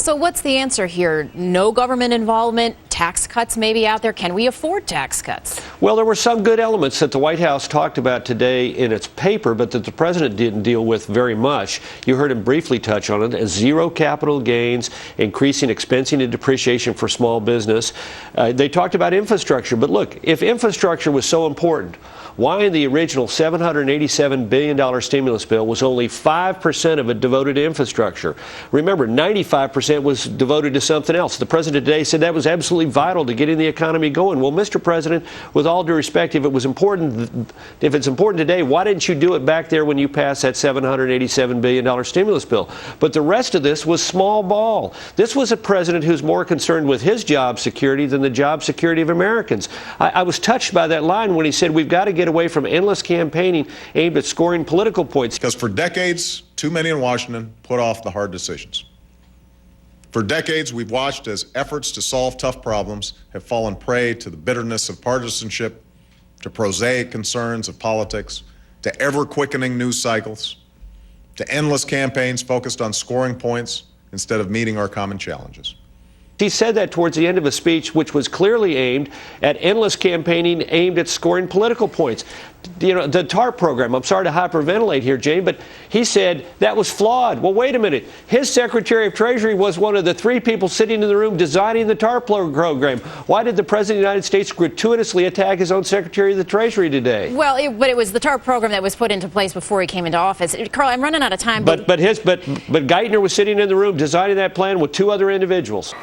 So what's the answer here? No government involvement, tax cuts maybe out there. Can we afford tax cuts? Well, there were some good elements that the White House talked about today in its paper, but that the president didn't deal with very much. You heard him briefly touch on it. Zero capital gains, increasing expensing and depreciation for small business. They talked about infrastructure. But look, if infrastructure was so important, why in the original $787 billion stimulus bill was only 5% of it devoted to infrastructure? Remember, 95% was devoted to something else. The president today said that was absolutely vital to getting the economy going. Well, Mr. President, with all due respect, if it's important today, why didn't you do it back there when you passed that $787 billion stimulus bill? But the rest of this was small ball. This was a president who's more concerned with his job security than the job security of Americans. I was touched by that line when he said we've got to get away from endless campaigning aimed at scoring political points. Because for decades, too many in Washington put off the hard decisions. For decades, we've watched as efforts to solve tough problems have fallen prey to the bitterness of partisanship, to prosaic concerns of politics, to ever-quickening news cycles, to endless campaigns focused on scoring points instead of meeting our common challenges. He said that towards the end of a speech, which was clearly aimed at endless campaigning aimed at scoring political points. You know, the TARP program, I'm sorry to hyperventilate here, Jane, but he said that was flawed. Well, wait a minute. His Secretary of Treasury was one of the three people sitting in the room designing the TARP program. Why did the President of the United States gratuitously attack his own Secretary of the Treasury today? Well, but it was the TARP program that was put into place before he came into office. Carl, I'm running out of time. But Geithner was sitting in the room designing that plan with two other individuals.